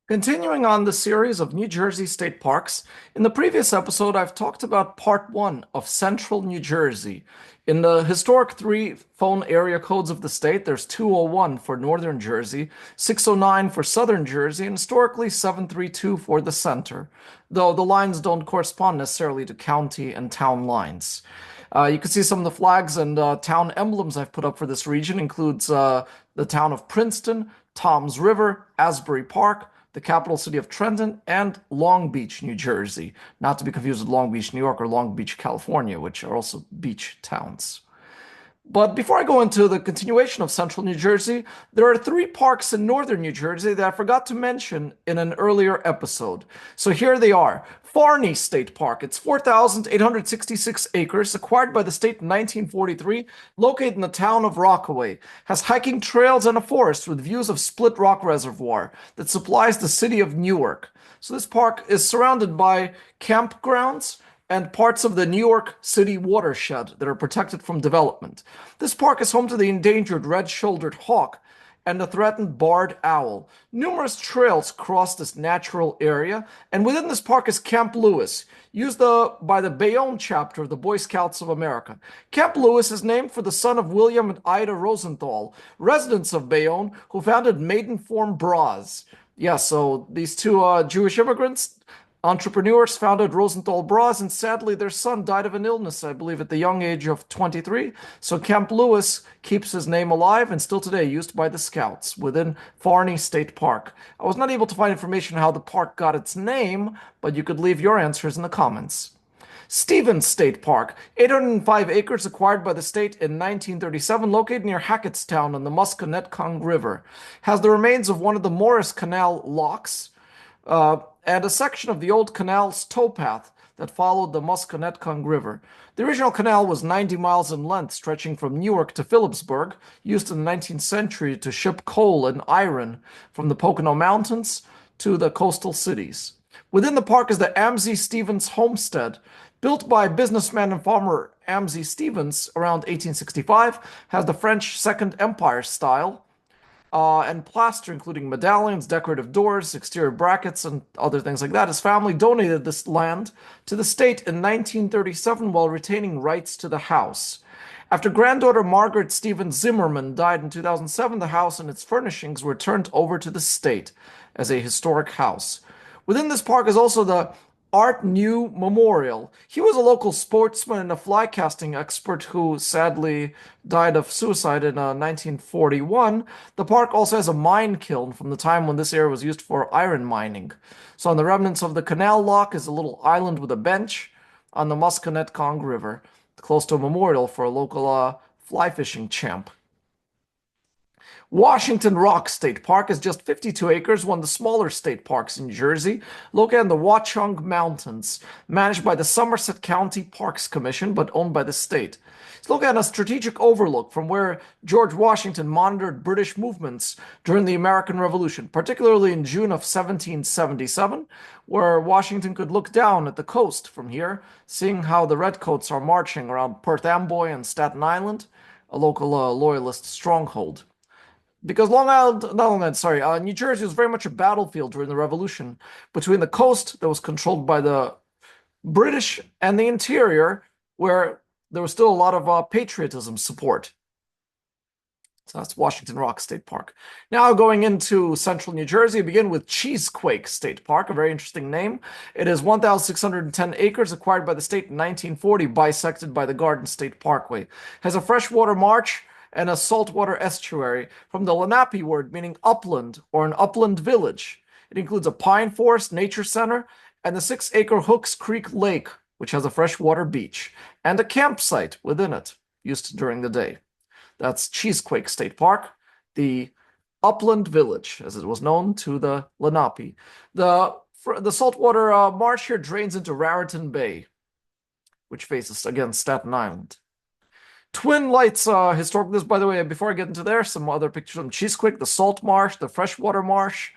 Continuing on the series of New Jersey state parks, in the previous episode, I've talked about part one of central New Jersey. In the historic three phone area codes of the state, there's 201 for northern Jersey, 609 for southern Jersey, and historically 732 for the center, though the lines don't correspond necessarily to county and town lines. You can see some of the flags and town emblems I've put up for this region includes the town of Princeton, Toms River, Asbury Park, the capital city of Trenton, and Long Beach, New Jersey, not to be confused with Long Beach, New York, or Long Beach, California, which are also beach towns. But before I go into the continuation of central New Jersey, there are three parks in northern New Jersey that I forgot to mention in an earlier episode. So here they are. Farney State Park. It's 4,866 acres, acquired by the state in 1943, located in the town of Rockaway. Has hiking trails and a forest with views of Split Rock Reservoir that supplies the city of Newark. So this park is surrounded by campgrounds and parts of the New York City watershed that are protected from development. This park is home to the endangered red-shouldered hawk and the threatened barred owl. Numerous trails cross this natural area, and within this park is Camp Lewis, used by the Bayonne chapter of the Boy Scouts of America. Camp Lewis is named for the son of William and Ida Rosenthal, residents of Bayonne, who founded Maidenform Bras. Yeah, so these two Jewish immigrants, entrepreneurs, founded Rosenthal Bras, and sadly their son died of an illness, I believe, at the young age of 23. So Camp Lewis keeps his name alive and still today used by the Scouts within Farney State Park. I was not able to find information on how the park got its name, but you could leave your answers in the comments. Stevens State Park, 805 acres acquired by the state in 1937, located near Hackettstown on the Musconetcong River. Has the remains of one of the Morris Canal locks, and a section of the old canal's towpath that followed the Musconetcong River. The original canal was 90 miles in length, stretching from Newark to Phillipsburg, used in the 19th century to ship coal and iron from the Pocono Mountains to the coastal cities. Within the park is the Amzie Stevens Homestead, built by businessman and farmer Amzie Stevens around 1865, has the French Second Empire style, and plaster, including medallions, decorative doors, exterior brackets, and other things like that. His family donated this land to the state in 1937 while retaining rights to the house. After granddaughter Margaret Stevens Zimmerman died in 2007, the house and its furnishings were turned over to the state as a historic house. Within this park is also the Art New Memorial. He was a local sportsman and a fly casting expert who sadly died of suicide in 1941. The park also has a mine kiln from the time when this area was used for iron mining. So on the remnants of the canal lock is a little island with a bench on the Musconetcong River, close to a memorial for a local fly fishing champ. Washington Rock State Park is just 52 acres, one of the smaller state parks in New Jersey, located in the Watchung Mountains, managed by the Somerset County Parks Commission, but owned by the state. It's located on a strategic overlook from where George Washington monitored British movements during the American Revolution, particularly in June of 1777, where Washington could look down at the coast from here, seeing how the Redcoats are marching around Perth Amboy and Staten Island, a local loyalist stronghold. Because New Jersey was very much a battlefield during the Revolution between the coast that was controlled by the British and the interior, where there was still a lot of patriotism support. So that's Washington Rock State Park. Now going into central New Jersey, begin with Cheesequake State Park, a very interesting name. It is 1,610 acres, acquired by the state in 1940, bisected by the Garden State Parkway. Has a freshwater marsh and a saltwater estuary, from the Lenape word meaning upland or an upland village. It includes a pine forest, nature center, and the 6-acre Hooks Creek Lake, which has a freshwater beach, and a campsite within it, used during the day. That's Cheesequake State Park, the upland village, as it was known to the Lenape. The saltwater marsh here drains into Raritan Bay, which faces, again, Staten Island. Twin Lights historic. This, by the way, before I get into there, some other pictures from Cheesequake, the salt marsh, the freshwater marsh,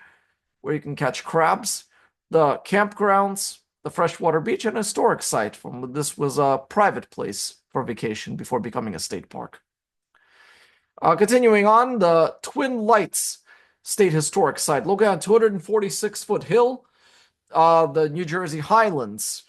where you can catch crabs, the campgrounds, the freshwater beach, and a historic site. This was a private place for vacation before becoming a state park. Continuing on, the Twin Lights state historic site located on 246-foot hill, the New Jersey Highlands,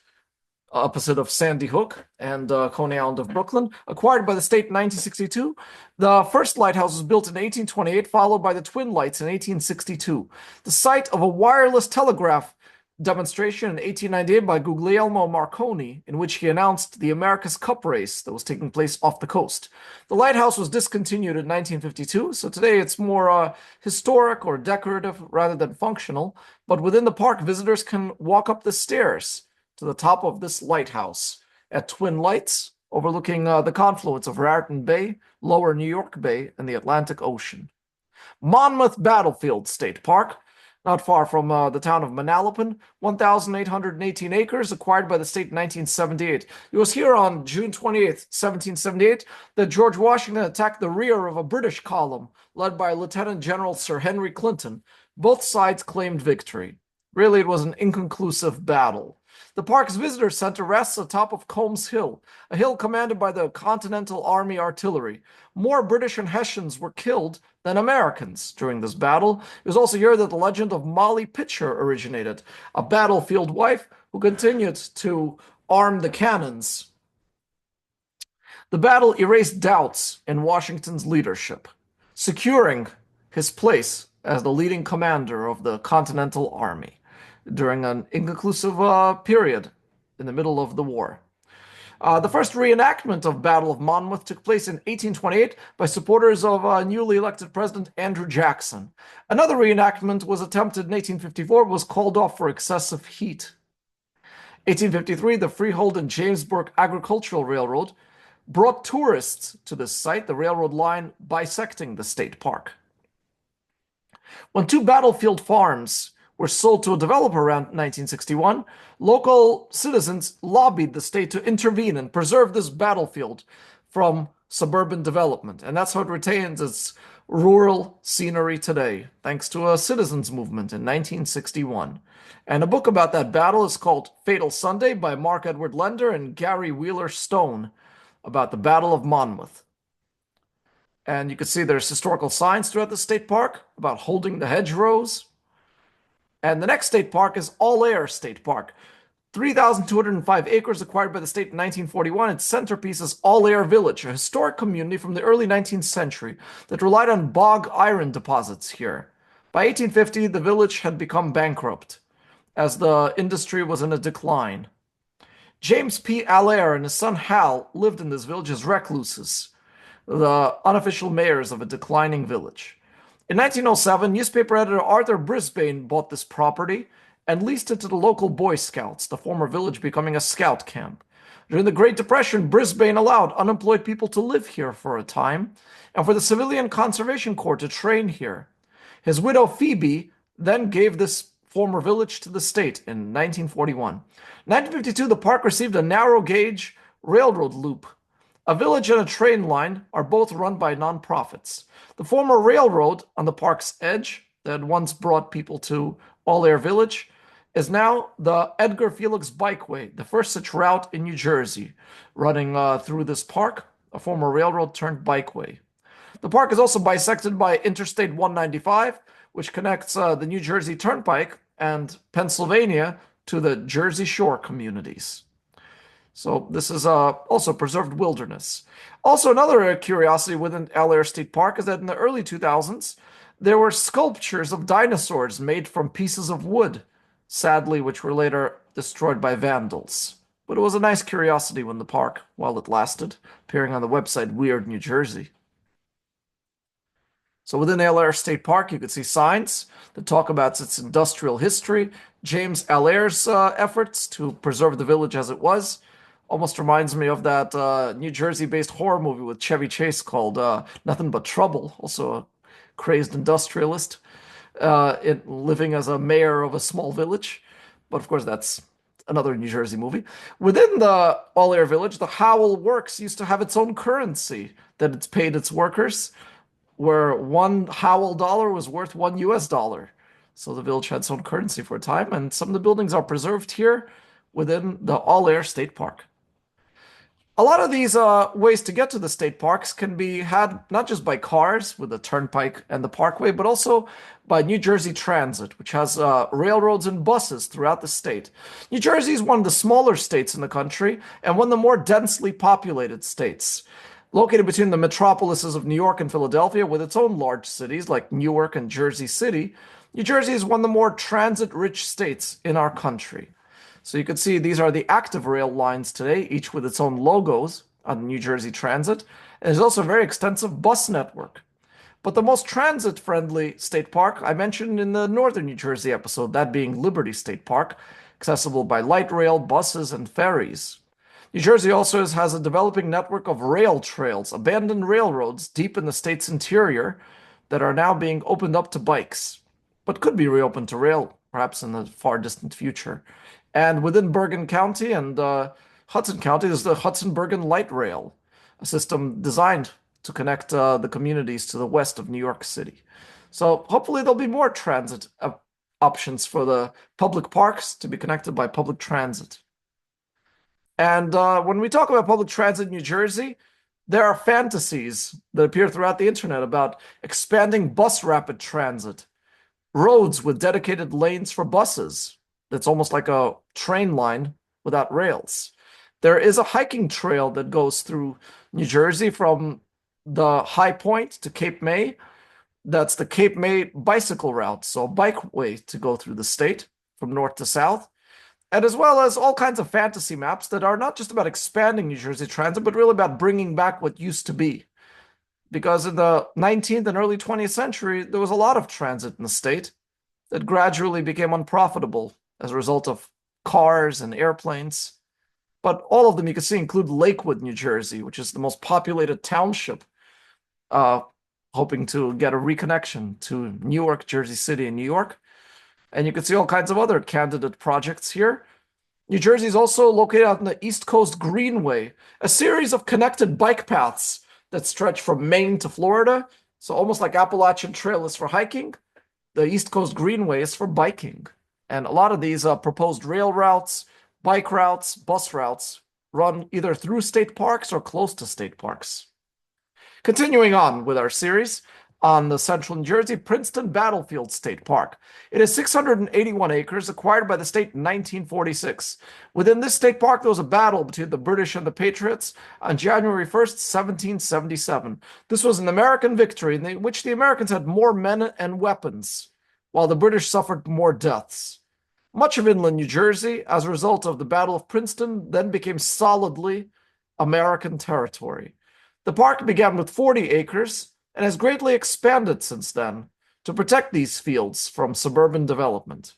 opposite of Sandy Hook and Coney Island of Brooklyn, acquired by the state in 1962. The first lighthouse was built in 1828, followed by the Twin Lights in 1862. The site of a wireless telegraph demonstration in 1898 by Guglielmo Marconi, in which he announced the America's Cup race that was taking place off the coast. The lighthouse was discontinued in 1952, so today it's more historic or decorative rather than functional. But within the park, visitors can walk up the stairs to the top of this lighthouse at Twin Lights, overlooking the confluence of Raritan Bay, Lower New York Bay, and the Atlantic Ocean. Monmouth Battlefield State Park, not far from the town of Manalapan, 1,818 acres, acquired by the state in 1978. It was here on June 28th, 1778, that George Washington attacked the rear of a British column led by Lieutenant General Sir Henry Clinton. Both sides claimed victory. Really, it was an inconclusive battle. The park's visitor center rests atop of Combs Hill, a hill commanded by the Continental Army Artillery. More British and Hessians were killed than Americans during this battle. It was also here that the legend of Molly Pitcher originated, a battlefield wife who continued to arm the cannons. The battle erased doubts in Washington's leadership, securing his place as the leading commander of the Continental Army during an inconclusive period in the middle of the war. The first reenactment of Battle of Monmouth took place in 1828 by supporters of newly elected President Andrew Jackson. Another reenactment was attempted in 1854, but was called off for excessive heat. 1853, the Freehold and Jamesburg Agricultural Railroad brought tourists to this site, the railroad line bisecting the state park. When two battlefield farms were sold to a developer around 1961, local citizens lobbied the state to intervene and preserve this battlefield from suburban development. And that's how it retains its rural scenery today, thanks to a citizens' movement in 1961. And a book about that battle is called Fatal Sunday by Mark Edward Lender and Gary Wheeler Stone about the Battle of Monmouth. And you can see there's historical signs throughout the state park about holding the hedgerows. And the next state park is All Air State Park. 3,205 acres acquired by the state in 1941. Its centerpiece is All Air Village, a historic community from the early 19th century that relied on bog iron deposits here. By 1850, the village had become bankrupt, as the industry was in a decline. James P. Allaire and his son Hal lived in this village as recluses, the unofficial mayors of a declining village. In 1907, newspaper editor Arthur Brisbane bought this property and leased it to the local Boy Scouts, the former village becoming a scout camp. During the Great Depression, Brisbane allowed unemployed people to live here for a time and for the Civilian Conservation Corps to train here. His widow Phoebe then gave this former village to the state in 1941. In 1952, the park received a narrow gauge railroad loop. A village and a train line are both run by nonprofits. The former railroad on the park's edge that once brought people to All Air Village is now the Edgar Felix Bikeway, the first such route in New Jersey, running through this park, a former railroad turned bikeway. The park is also bisected by Interstate 195, which connects the New Jersey Turnpike and Pennsylvania to the Jersey Shore communities. So this is also preserved wilderness. Also, another curiosity within All Air State Park is that in the early 2000s, there were sculptures of dinosaurs made from pieces of wood, sadly, which were later destroyed by vandals. But it was a nice curiosity when the park, while it lasted, appearing on the website Weird New Jersey. So within All Air State Park, you could see signs that talk about its industrial history, James Allaire's efforts to preserve the village as it was. Almost reminds me of that New Jersey-based horror movie with Chevy Chase called Nothing But Trouble, also a crazed industrialist living as a mayor of a small village. But of course, that's another New Jersey movie. Within the All Air Village, the Howell Works used to have its own currency that it's paid its workers, where one Howell dollar was worth one US dollar. So the village had its own currency for a time, and some of the buildings are preserved here within the All Air State Park. A lot of these ways to get to the state parks can be had not just by cars with the turnpike and the parkway, but also by New Jersey Transit, which has railroads and buses throughout the state. New Jersey is one of the smaller states in the country and one of the more densely populated states. Located between the metropolises of New York and Philadelphia, with its own large cities like Newark and Jersey City, New Jersey is one of the more transit-rich states in our country. So you can see these are the active rail lines today, each with its own logos on New Jersey Transit. And there's also a very extensive bus network. But the most transit-friendly state park I mentioned in the northern New Jersey episode, that being Liberty State Park, accessible by light rail, buses, and ferries. New Jersey also has a developing network of rail trails, abandoned railroads deep in the state's interior that are now being opened up to bikes, but could be reopened to rail, perhaps in the far distant future. And within Bergen County and Hudson County, there's the Hudson-Bergen Light Rail, a system designed to connect the communities to the west of New York City. So hopefully there'll be more transit options for the public parks to be connected by public transit. And when we talk about public transit in New Jersey, there are fantasies that appear throughout the internet about expanding bus rapid transit, roads with dedicated lanes for buses. That's almost like a train line without rails. There is a hiking trail that goes through New Jersey from the High Point to Cape May. That's the Cape May bicycle route, so a bikeway to go through the state from north to south. And as well as all kinds of fantasy maps that are not just about expanding New Jersey Transit, but really about bringing back what used to be. Because in the 19th and early 20th century, there was a lot of transit in the state that gradually became unprofitable as a result of cars and airplanes. But all of them you can see include Lakewood, New Jersey, which is the most populated township, hoping to get a reconnection to Newark, Jersey City, and New York. And you can see all kinds of other candidate projects here. New Jersey is also located on the East Coast Greenway, a series of connected bike paths that stretch from Maine to Florida. So almost like Appalachian Trail is for hiking, the East Coast Greenway is for biking. And a lot of these proposed rail routes, bike routes, bus routes run either through state parks or close to state parks. Continuing on with our series on the central New Jersey Princeton Battlefield State Park. It is 681 acres, acquired by the state in 1946. Within this state park, there was a battle between the British and the Patriots on January 1st, 1777. This was an American victory in which the Americans had more men and weapons, while the British suffered more deaths. Much of inland New Jersey, as a result of the Battle of Princeton, then became solidly American territory. The park began with 40 acres and has greatly expanded since then to protect these fields from suburban development.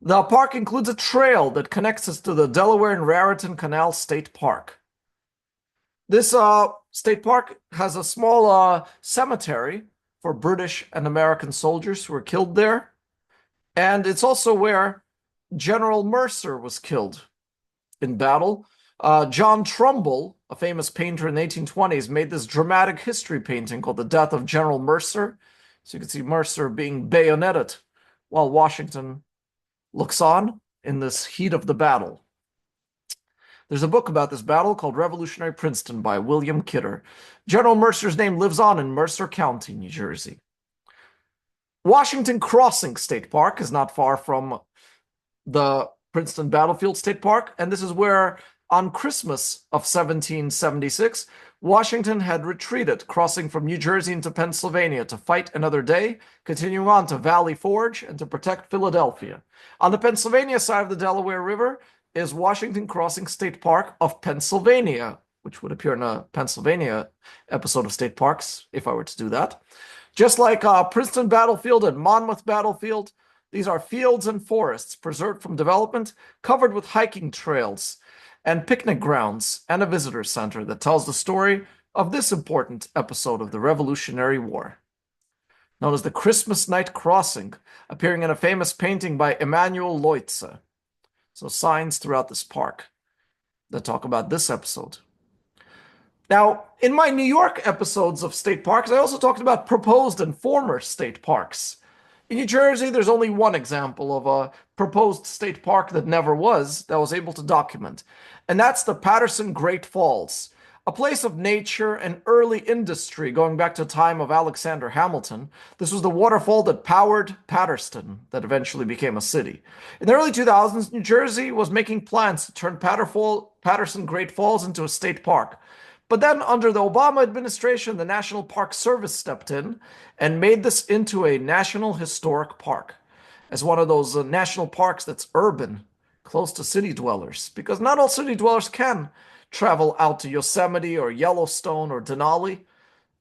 The park includes a trail that connects us to the Delaware and Raritan Canal State Park. This state park has a small cemetery for British and American soldiers who were killed there. And it's also where General Mercer was killed in battle. John Trumbull, a famous painter in the 1820s, made this dramatic history painting called The Death of General Mercer. So you can see Mercer being bayoneted while Washington looks on in this heat of the battle. There's a book about this battle called Revolutionary Princeton by William Kidder. General Mercer's name lives on in Mercer County, New Jersey. Washington Crossing State Park is not far from the Princeton Battlefield State Park, and this is where on Christmas of 1776, Washington had retreated, crossing from New Jersey into Pennsylvania to fight another day, continuing on to Valley Forge and to protect Philadelphia. On the Pennsylvania side of the Delaware River is Washington Crossing State Park of Pennsylvania, which would appear in a Pennsylvania episode of State Parks, if I were to do that. Just like Princeton Battlefield and Monmouth Battlefield, these are fields and forests preserved from development, covered with hiking trails and picnic grounds, and a visitor center that tells the story of this important episode of the Revolutionary War. Known as the Christmas Night Crossing, appearing in a famous painting by Emanuel Leutze. So signs throughout this park that talk about this episode. Now, in my New York episodes of state parks, I also talked about proposed and former state parks. In New Jersey, there's only one example of a proposed state park that never was, that was able to document, and that's the Patterson Great Falls, a place of nature and early industry going back to the time of Alexander Hamilton. This was the waterfall that powered Patterson, that eventually became a city. In the early 2000s, New Jersey was making plans to turn Patterson Great Falls into a state park. But then, under the Obama administration, the National Park Service stepped in and made this into a National Historic Park, as one of those national parks that's urban, close to city dwellers, because not all city dwellers can travel out to Yosemite or Yellowstone or Denali.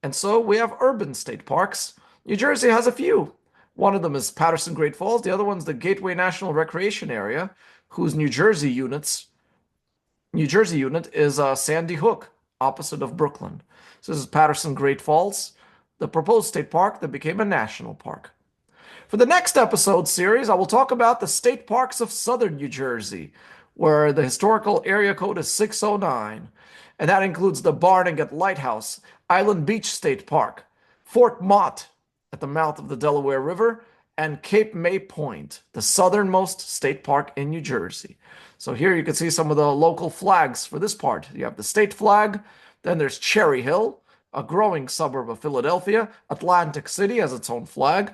And so we have urban state parks. New Jersey has a few. One of them is Patterson Great Falls. The other one's the Gateway National Recreation Area, whose New Jersey unit is Sandy Hook, opposite of Brooklyn. So this is Patterson Great Falls, the proposed state park that became a national park. For the next episode series, I will talk about the state parks of southern New Jersey, where the historical area code is 609. And that includes the Barnegat Lighthouse, Island Beach State Park, Fort Mott at the mouth of the Delaware River, and Cape May Point, the southernmost state park in New Jersey. So here you can see some of the local flags for this part. You have the state flag, then there's Cherry Hill, a growing suburb of Philadelphia. Atlantic City has its own flag.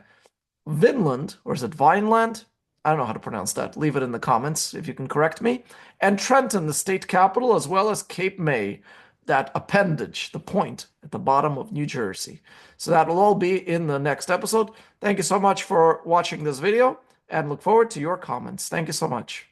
Vinland, or is it Vineland? I don't know how to pronounce that. Leave it in the comments if you can correct me. And Trenton, the state capital, as well as Cape May, that appendage, the point at the bottom of New Jersey. So that will all be in the next episode. Thank you so much for watching this video, and look forward to your comments. Thank you so much.